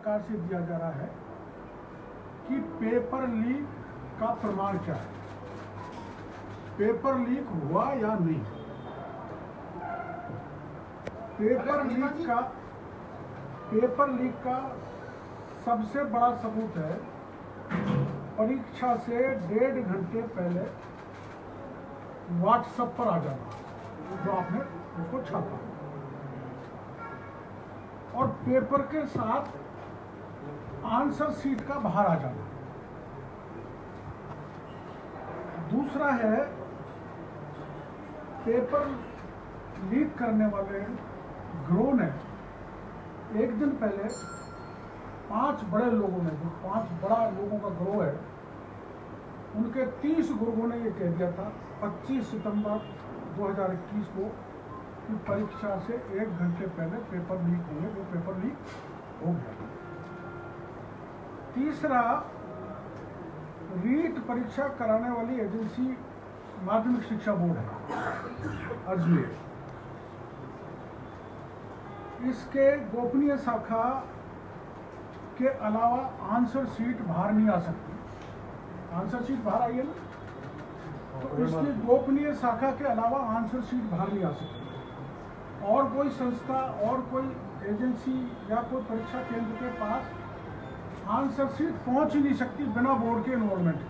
सरकार से दिया जा रहा है कि पेपर लीक का प्रमाण क्या है, पेपर लीक हुआ या नहीं। पेपर लीक का सबसे बड़ा सबूत है परीक्षा से 1.5 घंटे पहले व्हाट्सएप पर आ जाना जो आपने उसको छापा, और पेपर के साथ आंसर शीट का बाहर आ जाना। दूसरा है पेपर लीक करने वाले गिरोह ने एक दिन पहले 5 बड़े लोगों ने, जो 5 बड़ा लोगों का गिरोह है, उनके 30 गुर्गों ने ये कह दिया था 25 सितंबर 2021 को कि परीक्षा से 1 घंटे पहले पेपर लीक होंगे। वो पेपर लीक हो गया। तीसरा, रीट परीक्षा कराने वाली एजेंसी माध्यमिक शिक्षा बोर्ड है अजमेर, इसके गोपनीय शाखा के अलावा आंसर शीट बाहर नहीं आ सकती। आंसर शीट बाहर आई है ना, तो इसकी गोपनीय शाखा के अलावा आंसर शीट बाहर नहीं आ सकती। और कोई संस्था और कोई एजेंसी या कोई परीक्षा केंद्र के पास आंसर शीट पहुंच ही नहीं सकती बिना बोर्ड के इन्वॉल्वमेंट।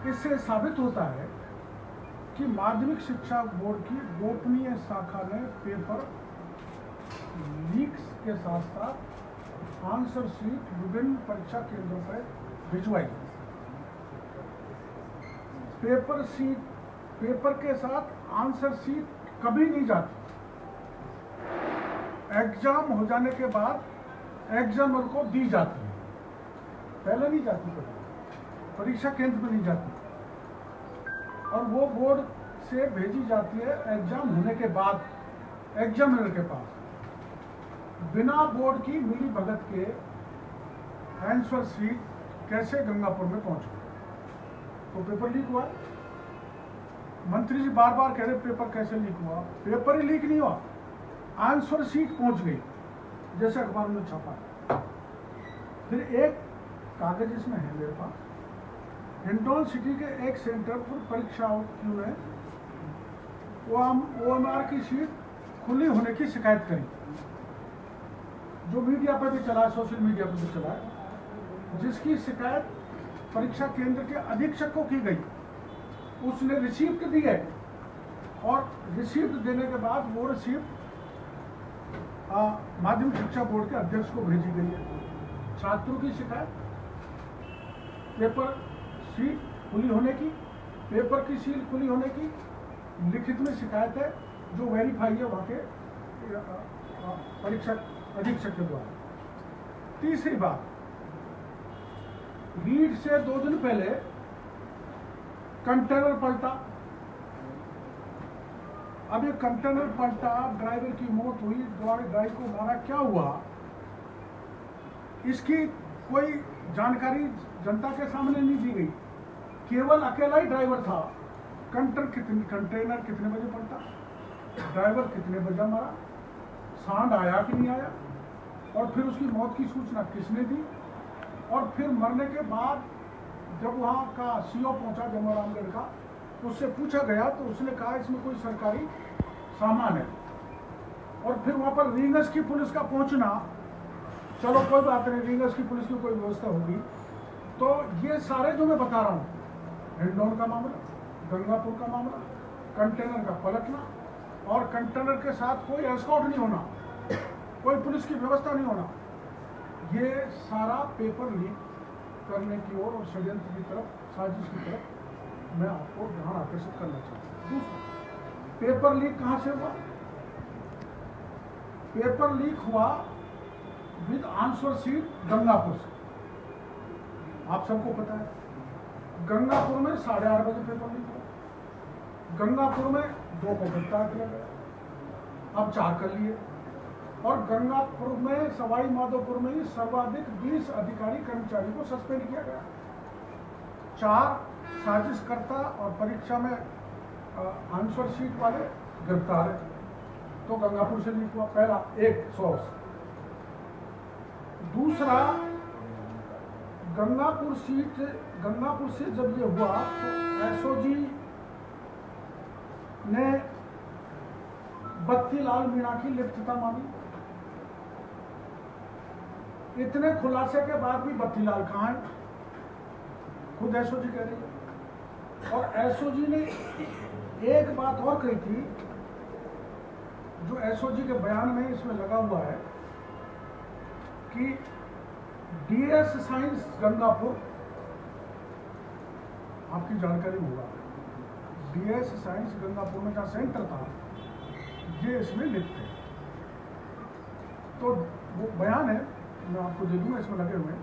इससे साबित होता है कि माध्यमिक शिक्षा बोर्ड की गोपनीय शाखा ने पेपर लीक्स के साथ साथ आंसर शीट विभिन्न परीक्षा केंद्रों पर भिजवाई। पेपर के साथ आंसर शीट कभी नहीं जाती। एग्जाम हो जाने के बाद एग्जामर को दी जाती है, पहले नहीं जाती, परीक्षा केंद्र पर नहीं जाती, और वो बोर्ड से भेजी जाती है एग्जाम होने के बाद एग्जामिनर के पास। बिना बोर्ड की मिली भगत के आंसर शीट कैसे गंगापुर में पहुंच गई? तो पेपर लीक हुआ। मंत्री जी बार बार कह रहे पेपर कैसे लीक हुआ, पेपर ही लीक नहीं हुआ, आंसर शीट पहुंच गई जैसे अखबार में छपा। फिर एक कागज इसमें है मेरे पास, हिंडौन सिटी के एक सेंटर पर परीक्षार्थियों ने OMR की शीट खुली होने की शिकायत करी, जो मीडिया पर भी चला, सोशल मीडिया पर भी चला, जिसकी शिकायत परीक्षा केंद्र के अधीक्षक को की गई। उसने रिसीप्ट दी है, और रिसीप्ट देने के बाद वो रिसीप्ट माध्यमिक शिक्षा बोर्ड के अध्यक्ष को भेजी गई है। छात्रों की शिकायत, पेपर शीट खुली होने की, पेपर की सील खुली होने की लिखित में शिकायत है, जो वेरीफाई है वहाँ के परीक्षा अधीक्षक के द्वारा। तीसरी बात, रीट से 2 दिन पहले कंटेनर पलटा। अब ये कंटेनर पलटा, ड्राइवर की मौत हुई, गाड़ी को मारा, क्या हुआ इसकी कोई जानकारी जनता के सामने नहीं दी गई। केवल अकेला ही ड्राइवर था। कंटेनर कितने बजे पलटा, ड्राइवर कितने बजे मरा, सांड आया कि नहीं आया, और फिर उसकी मौत की सूचना किसने दी, और फिर मरने के बाद जब वहाँ का CO पहुँचा जमोरामगढ़ का, उससे पूछा गया तो उसने कहा इसमें कोई सरकारी सामान है। और फिर वहाँ पर रींगस की पुलिस का पहुँचना, चलो कोई बात नहीं, रींगस की पुलिस की कोई व्यवस्था होगी। तो ये सारे जो मैं बता रहा हूँ, हिंडौन का मामला, गंगापुर का मामला, कंटेनर का पलटना, और कंटेनर के साथ कोई एस्कॉर्ट नहीं होना, कोई पुलिस की व्यवस्था नहीं होना, ये सारा पेपर लीक करने की ओर और षड्यंत्र की तरफ, साजिश की तरफ मैं आपको ध्यान आकर्षित करना चाहता हूँ। दूसरा, पेपर लीक कहाँ से हुआ? पेपर लीक हुआ विद आंसर शीट गंगापुर से। आप सबको पता है, गंगापुर में 8:30 बजे पेपर लीक हुआ। गंगापुर में 2 को गिरफ्तार किया गया, अब 4 कर लिए, और गंगापुर में, सवाई माधोपुर में ही सर्वाधिक 20 अधिकारी कर्मचारी को सस्पेंड किया गया। 4 साजिशकर्ता और परीक्षा में आंसर शीट वाले गिरफ्तार है। तो गंगापुर से लीक हुआ पहला 100। दूसरा, गंगापुर से जब ये हुआ तो एसओजी ने बत्तीलाल मीणा की लिप्तता मानी। इतने खुलासे के बाद भी बत्तीलाल कहाँ है, खुद एसओजी कह रही है। और एसओजी ने एक बात और कही थी, जो एसओजी के बयान में इसमें लगा हुआ है कि डीएस साइंस गंगापुर, आपकी जानकारी में होगा, डीएस साइंस गंगापुर में जहाँ सेंटर था ये इसमें लिप्त है। तो वो बयान है, मैं आपको दे दूंगा, इसमें लगे हुए हैं।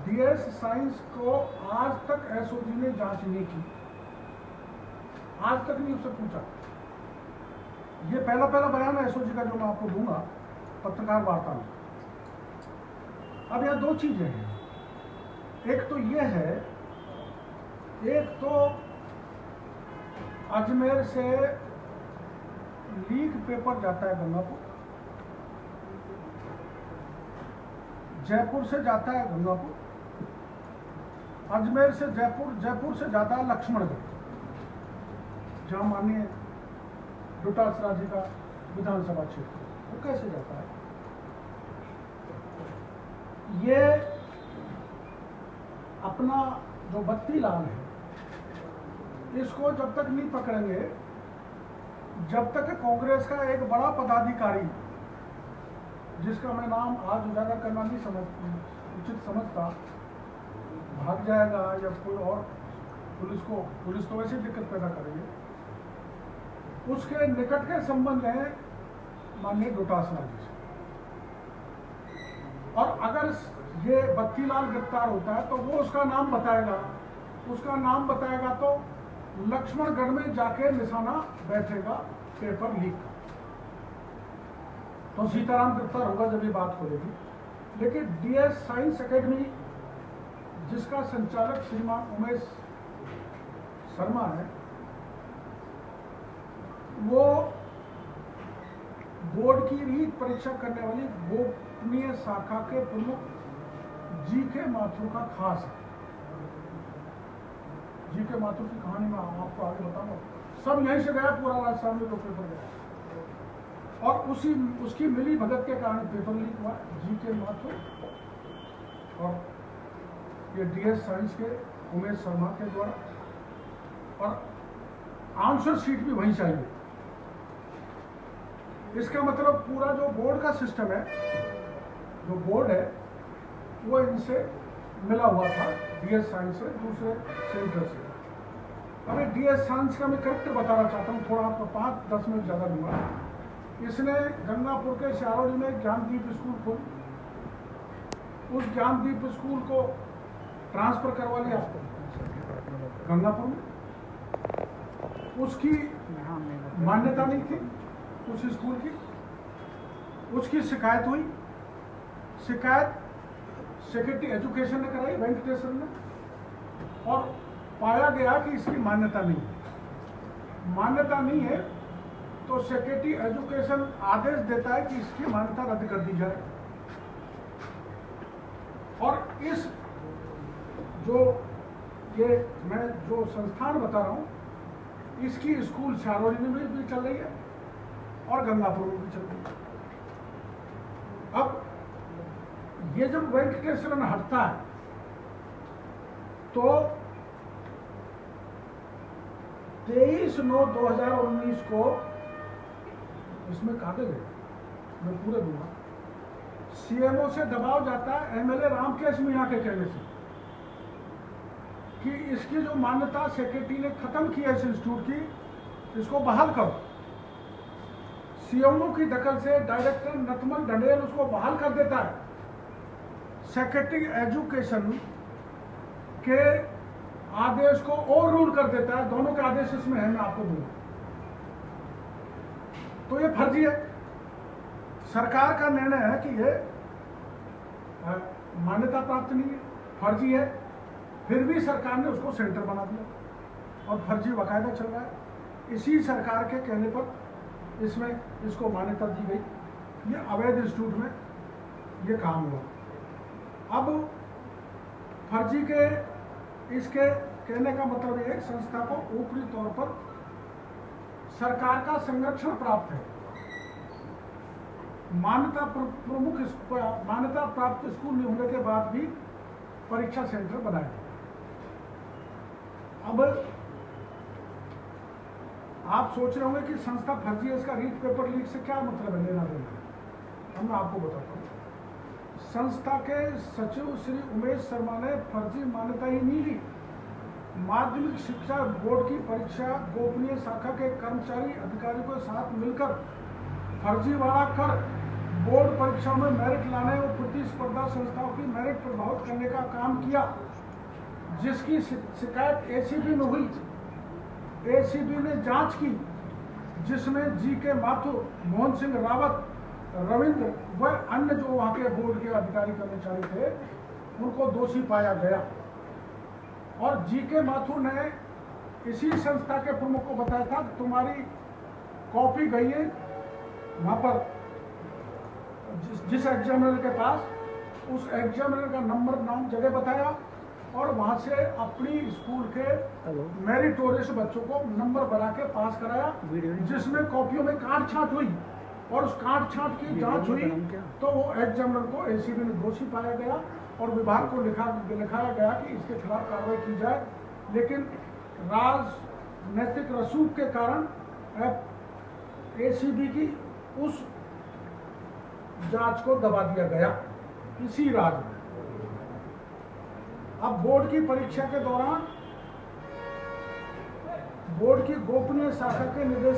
डीएस साइंस को आज तक एसओजी ने जांच नहीं की, आज तक नहीं उससे पूछा। ये पहला बयान है एसओजी का जो मैं आपको दूंगा पत्रकार वार्ता में। अब यहाँ दो चीजें हैं, एक तो ये है, एक तो अजमेर से लीक पेपर जाता है गंगापुर, जयपुर से जाता है गंगापुर, अजमेर से जयपुर, जयपुर से जाता है लक्ष्मणगढ़, जहां माननीय डोटासरा जी का विधानसभा क्षेत्र, वो कैसे जाता है? ये अपना जो बत्तीलाल है, इसको जब तक नहीं पकड़ेंगे, जब तक कांग्रेस का एक बड़ा पदाधिकारी, जिसका मैं नाम आज उजागर करना नहीं उचित समझता, भाग जाएगा या कोई और पुलिस तो वैसे दिक्कत पैदा करेंगे, उसके निकट के संबंध है माननीय डोटासरा जी से। और अगर ये बत्तीलाल गिरफ्तार होता है तो वो उसका नाम बताएगा तो लक्ष्मणगढ़ में जाके निशाना बैठेगा पेपर लीक का। तो सीताराम गिरफ्तार होगा जब ये बात खोलेगी। लेकिन डीएस साइंस एकेडमी, जिसका संचालक श्रीमान उमेश शर्मा है, वो बोर्ड की रीट परीक्षा करने वाली गोपनीय शाखा के प्रमुख जीके माथुर का खास है। जीके माथुर की कहानी मैं आपको आगे बताऊंगा। सब यहीं से गया, पूरा राजस्थान में जो पेपर गया, और उसकी मिली भगत के कारण पेपर लीक हुआ। जीके माथुर और ये डीएस साइंस के उमेश शर्मा के द्वारा, और आंसर शीट भी वहीं से आई है। इसका मतलब पूरा जो बोर्ड का सिस्टम है, जो बोर्ड है, वो इनसे मिला हुआ था, डीएस साइंस से, दूसरे सेंटर से। अभी डीएस साइंस का मैं करेक्ट बताना चाहता हूँ, थोड़ा आपको 5-10 मिनट ज़्यादा दूंगा। इसने गंगापुर के शारोली में ज्ञानदीप स्कूल खोली, उस ज्ञानदीप स्कूल को ट्रांसफर करवा लिया गंगापुर में। उसकी मान्यता नहीं थी उस स्कूल की, उसकी शिकायत हुई। शिकायत सेक्रेटरी एजुकेशन ने कराई, वेंकटेश्वर ने, और पाया गया कि इसकी मान्यता नहीं है, तो सेक्रेटरी एजुकेशन आदेश देता है कि इसकी मान्यता रद्द कर दी जाए। और इस मैं जो संस्थान बता रहा हूं, इसकी स्कूल शारोली में भी चल रही है और गंगापुर में भी चल रही है। अब ये जब वेंकटेश्वरन हटता है तो 23/9/2019 को, इसमें कागज है, मैं पूरे दूंगा, सीएमओ से दबाव जाता है एमएलए रामकेश मीणा के कहने से कि इसकी जो मान्यता सेक्रेटरी ने खत्म की है इस इंस्टीट्यूट की, इसको बहाल करो। सीएमओ की दखल से डायरेक्टर नथमल ढंडेल उसको बहाल कर देता है। सेक्रेटरी एजुकेशन के आदेश को ओवर रूल कर देता है। दोनों के आदेश इसमें है, मैं आपको दूंगा। तो ये फर्जी है। सरकार का निर्णय है कि ये मान्यता प्राप्त नहीं है, फर्जी है, फिर भी सरकार ने उसको सेंटर बना दिया और फर्जी बाकायदा चल रहा है। इसी सरकार के कहने पर इसमें इसको मान्यता दी गई। ये अवैध इंस्टीट्यूट में ये काम हुआ। अब फर्जी के इसके कहने का मतलब ये है कि संस्था को ऊपरी तौर पर सरकार का संरक्षण प्राप्त है, मान्यता प्राप्त स्कूल नहीं होने के बाद भी परीक्षा सेंटर बनाए। अब आप सोच रहे होंगे कि संस्था फर्जी है, इसका रीट पेपर लीक से क्या मतलब है, लेना देना। हम आपको बताता हूँ, संस्था के सचिव श्री उमेश शर्मा ने फर्जी मान्यता ही नहीं दी। माध्यमिक शिक्षा बोर्ड की परीक्षा गोपनीय शाखा के कर्मचारी अधिकारियों के साथ मिलकर फर्जीवाड़ा कर बोर्ड परीक्षा में मेरिट लाने और प्रतिस्पर्धा संस्थाओं की मेरिट प्रभावित करने का काम किया, जिसकी शिकायत एसीबी में हुई। एसीबी ने जांच की, जिसमें जी.के. माथुर, मोहन सिंह रावत, रविंद्र व अन्य जो वहां के बोर्ड के अधिकारी कर्मचारी थे उनको दोषी पाया गया। और जी.के. माथुर ने इसी संस्था के प्रमुख को बताया था कि तुम्हारी कॉपी गई है वहां पर जिस एग्जामिनर के पास, उस एग्जामिनर का नंबर, नाम, जगह बताया और वहां से अपनी स्कूल के मेरिटोरियस बच्चों को नंबर बना के पास कराया, जिसमें कॉपियों में काट छांट हुई और उस काट छांट की जांच हुई तो वो एग्जामिनर को एसीबी में दोषी पाया गया और विभाग को लिखाया गया कि इसके खिलाफ कार्रवाई की जाए। लेकिन राजनैतिक रसूख के कारण एसीबी की उस जांच को दबा दिया गया इसी राज में। अब बोर्ड की परीक्षा के दौरान बोर्ड की गोपनीय शाखा के निर्देश